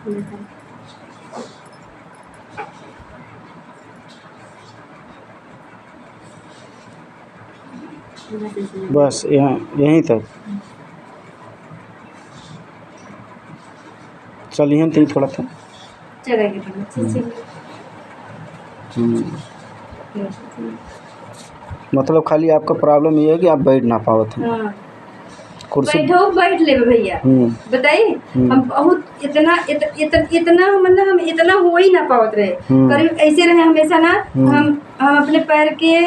बस यहाँ यहीं तक चलिए तो थोड़ा था। मतलब खाली आपका प्रॉब्लम ये है कि आप बैठ ना पाओ थे। हाँ। कुर्सी बैठ ले भैया। बताइए हम बहुत इतना मतलब हम इतना हो ही ना पावत रहे, करीब ऐसे रहे हमेशा ना। हम अपने पैर के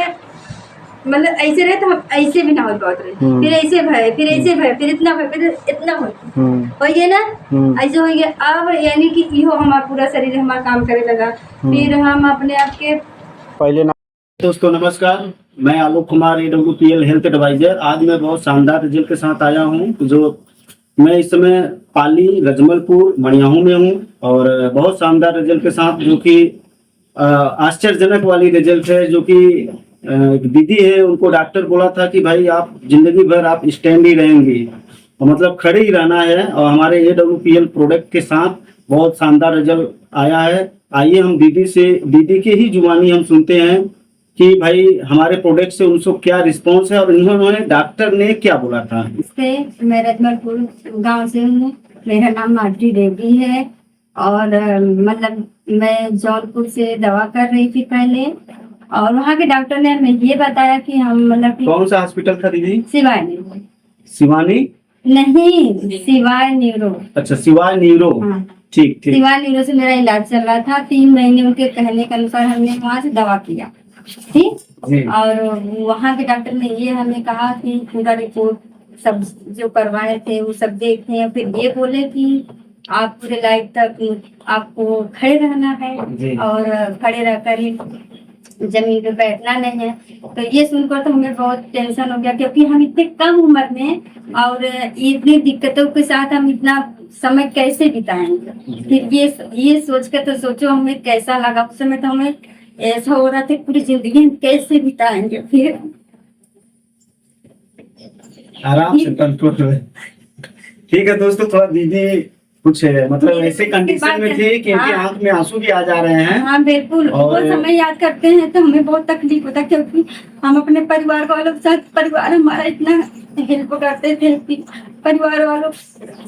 मतलब ऐसे रहे तो हम ऐसे भी ना हो पावत रहे, फिर ऐसे भय, फिर ऐसे भय, फिर इतना भय, फिर इतना हो गया ना, ऐसे हो गया। अब यानी कि इहो हमारा पूरा शरीर हमारा काम करे लगा, फिर हम अपने आप के पहले ना। दोस्तों नमस्कार, मैं Alok Kumar AWPL health adviser. आज मैं बहुत शानदार रिजल्ट के साथ आया हूं। जो मैं इस समय पाली रजमलपुर मणियाहू में हूं और बहुत शानदार रिजल्ट के साथ, जो कि आश्चर्यजनक वाली रिजल्ट है। जो कि एक दीदी है, उनको डॉक्टर बोला था कि भाई आप जिंदगी भर आप स्टैंड ही रहेंगी, और मतलब खड़े ही रहना है। और हमारे AWPL प्रोडक्ट के साथ बहुत शानदार रिजल्ट आया है। आइए हम दीदी के ही जुबानी हम सुनते हैं कि भाई हमारे प्रोडक्ट से उनको क्या रिस्पांस है और इन्होंने डॉक्टर ने क्या बोला था। इससे मैं रजमलपुर गांव से हूँ, मेरा नाम माधुरी देवी है और मतलब मैं जौनपुर से दवा कर रही थी पहले, और वहाँ के डॉक्टर ने हमें ये बताया कि हम मतलब कौन सा हॉस्पिटल था दीदी? शिवानी नहीं, शिवाय न्यूरो। अच्छा, शिवाय न्यूरो। हाँ। ठीक। शिवाय न्यूरो से मेरा इलाज चल रहा था। 3 महीने उनके कहने के अनुसार हमने वहाँ से दवा किया, ठीक। और वहाँ के डॉक्टर ने ये हमें कहा कि पूरा रिपोर्ट सब जो करवाए थे वो सब देखे हैं, फिर ये बोले कि आप पूरे लाइफ तक आपको खड़े रहना है और खड़े रहकर ही जमीन पे बैठना नहीं है। तो ये सुनकर तो हमें बहुत टेंशन हो गया, क्योंकि हम इतने कम उम्र में और इतनी दिक्कतों के साथ हम इतना समय कैसे बिताएंगे। फिर ये सोचकर तो सोचो हमें कैसा लगा। उस समय तो हमें ऐसा हो रहा था पूरी जिंदगी हम कैसे बिताएंगे। फिर आराम से कंट्रोल में। ठीक है दोस्तों, थोड़ा दीदी कुछ मतलब ऐसे कंडीशन में थे कि आंख में आंसू भी आ जा रहे हैं। हाँ बिल्कुल, वो समय याद करते हैं तो हमें बहुत तकलीफ होता है, क्योंकि हम अपने परिवार वालों के साथ, परिवार हमारा इतना हेल्प करते थे कि परिवार वालों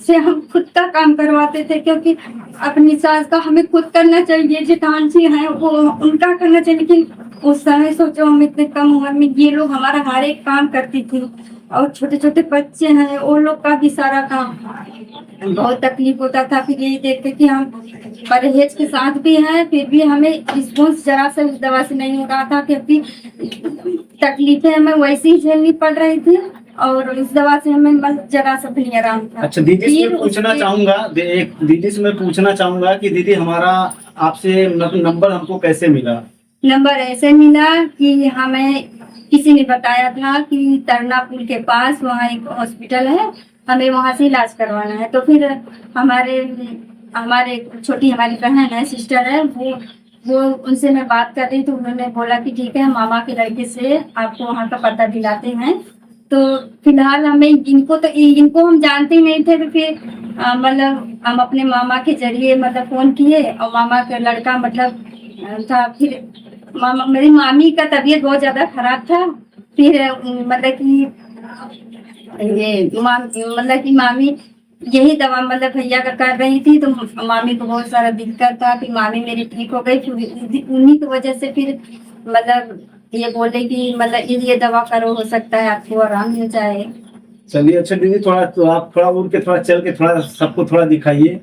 से हम खुद का काम करवाते थे, क्योंकि अपनी सास का हमें खुद करना चाहिए, जेठान जी हैं वो उनका करना चाहिए। लेकिन उस समय सोचो हम इतने कम उम्र में ये लोग हमारा हर एक काम करती थी, और छोटे छोटे बच्चे हैं वो लोग का भी सारा काम। बहुत तकलीफ होता था। फिर यही देखते कि हम परहेज के साथ भी हैं, फिर भी हमें रिस्पॉन्स जरा सा उस दवा से नहीं हो रहा था, क्योंकि तकलीफें हमें वैसे ही झेलनी पड़ रही थी और इस दवा से हमें बस जरा सा भी आराम था। अच्छा दीदी से पूछना चाहूंगा, दीदी से मैं पूछना चाहूंगा कि दीदी हमारा आपसे नंबर हमको कैसे मिला? नंबर ऐसे मिला कि हमें किसी ने बताया था कि तरना पुल के पास वहाँ एक हॉस्पिटल है, हमें वहाँ से इलाज करवाना है। तो फिर हमारे छोटी हमारी बहन है, सिस्टर है, वो उनसे मैं बात कर रही, तो उन्होंने बोला कि ठीक है हम मामा के लड़के से आपको वहाँ का पता दिलाते हैं। तो फिलहाल हमें इनको हम जानते ही नहीं थे। तो फिर मतलब हम अपने मामा के जरिए मतलब फोन किए, और मामा का लड़का मतलब था। फिर मेरी मामी का तबीयत बहुत ज्यादा खराब था। फिर मतलब कि मामी यही दवा मतलब भैया का कर रही थी, तो मामी को बहुत सारा दिक्कत था। फिर मामी मेरी ठीक हो गई। फिर उन्हीं की वजह से फिर मतलब ये बोले कि मतलब ये दवा करो, हो सकता है आपको आराम मिल जाए। चलिए अच्छा दीदी, थोड़ा तो आप थोड़ा उड़ के थोड़ा चल के थोड़ा सबको थोड़ा दिखाइए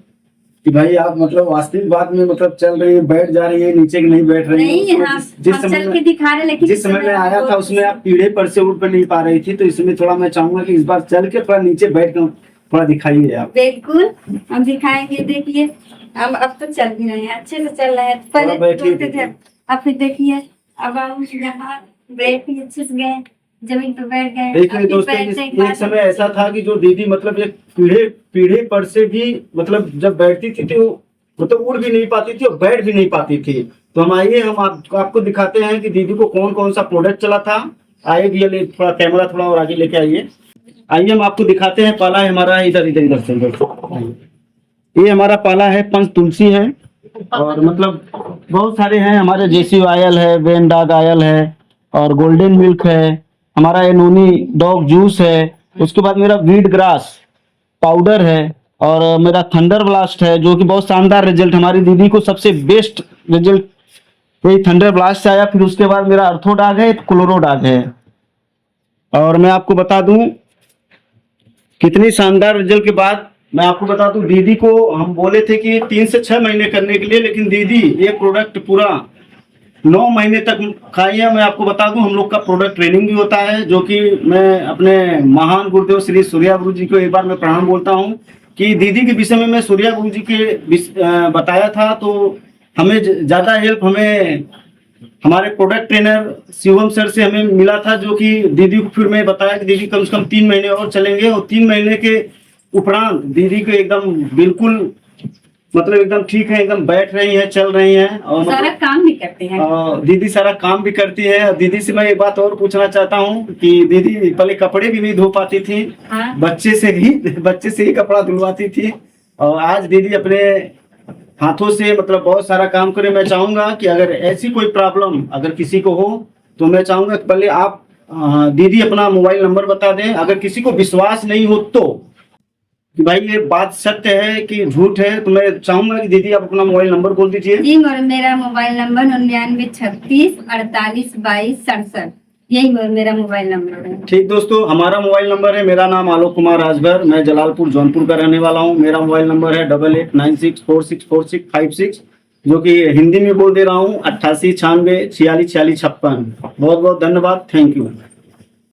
कि भाई आप मतलब वास्तविक बात में मतलब चल रही है, बैठ जा रही है, नीचे नहीं बैठ रही है। जिस समय चल के दिखा रहे, लेकिन जिस समय में आया था उसमें आप पीढ़े पर से उठ नहीं पा रही थी, तो इसमें थोड़ा मैं चाहूंगा कि इस बार चल के थोड़ा नीचे बैठ कर थोड़ा दिखाइए आप। बिल्कुल हम दिखाएंगे। देखिए हम अब तो चल भी रहे हैं, अच्छे से चल रहे हैं। पहले अब फिर देखिए अब हम यहाँ बैठ के अच्छे से गए, जमीन पर बैठ गए। देखिए दोस्तों, एक समय ऐसा था कि जो दीदी मतलब एक पीढ़े पर से भी मतलब जब बैठती थी तो मतलब उड़ भी नहीं पाती थी और बैठ भी नहीं पाती थी। तो हम आइए हम आपको दिखाते हैं कि दीदी को कौन कौन सा प्रोडक्ट चला था। आइए भैया, थोड़ा कैमरा थोड़ा और आगे लेके आइए। आइए हम आपको दिखाते हैं। पहला हमारा इधर से ये हमारा पाला है पंच तुलसी है, और मतलब बहुत सारे हैं हमारे, जेसी ऑयल है, वेन डॉग ऑयल है, और गोल्डन मिल्क है, हमारा ये नोनी डॉग जूस है। उसके बाद मेरा वीट ग्रास पाउडर है, और मेरा थंडर ब्लास्ट है, जो कि बहुत शानदार रिजल्ट, हमारी दीदी को सबसे बेस्ट रिजल्ट यही थंडर ब्लास्ट से आया। फिर उसके बाद मेरा अर्थो डॉग है, क्लोरो डॉग है। और मैं आपको बता दूं कितनी शानदार रिजल्ट के बाद मैं आपको बता दूं, दीदी को हम बोले थे कि 3 से 6 महीने करने के लिए, लेकिन दीदी ये प्रोडक्ट पूरा 9 महीने तक खाई है। मैं आपको बता दूं हम लोग का प्रोडक्ट ट्रेनिंग भी होता है, जो कि मैं अपने महान गुरुदेव श्री सूर्या गुरु जी को एक बार मैं प्रणाम बोलता हूं कि दीदी के विषय में मैं सूर्या गुरु जी के बताया था, तो हमें ज़्यादा हेल्प हमें हमारे प्रोडक्ट ट्रेनर शिवम सर से हमें मिला था, जो कि दीदी को फिर मैं बताया कि दीदी कम से कम 3 महीने और चलेंगे, और 3 महीने के उपरांत दीदी को एकदम बिल्कुल मतलब एकदम ठीक है, एकदम बैठ रही है, चल रही है, और सारा मतलब काम भी करते हैं। दीदी सारा काम भी करती है। और दीदी से मैं एक बात और पूछना चाहता हूँ कि दीदी पहले कपड़े भी नहीं धो पाती थी, हाँ। बच्चे से ही कपड़ा धुलवाती थी, और आज दीदी अपने हाथों से मतलब बहुत सारा काम करे। मैं चाहूंगा कि अगर ऐसी कोई प्रॉब्लम अगर किसी को हो, तो मैं चाहूंगा कि पहले आप दीदी अपना मोबाइल नंबर बता दें। अगर किसी को विश्वास नहीं हो तो कि भाई ये बात सत्य है कि झूठ है, तो मैं चाहूंगा कि दीदी आप अपना मोबाइल नंबर बोल दीजिए। जी, मेरा मोबाइल नंबर 9936482267, यही मेरा मोबाइल नंबर है। ठीक दोस्तों, हमारा मोबाइल नंबर है, मेरा नाम आलोक कुमार राजभर, मैं जलालपुर जौनपुर का रहने वाला हूँ। मेरा मोबाइल नंबर है 8896464656, जो कि हिंदी में बोल दे रहा हूँ 8896464656। बहुत बहुत धन्यवाद, थैंक यू।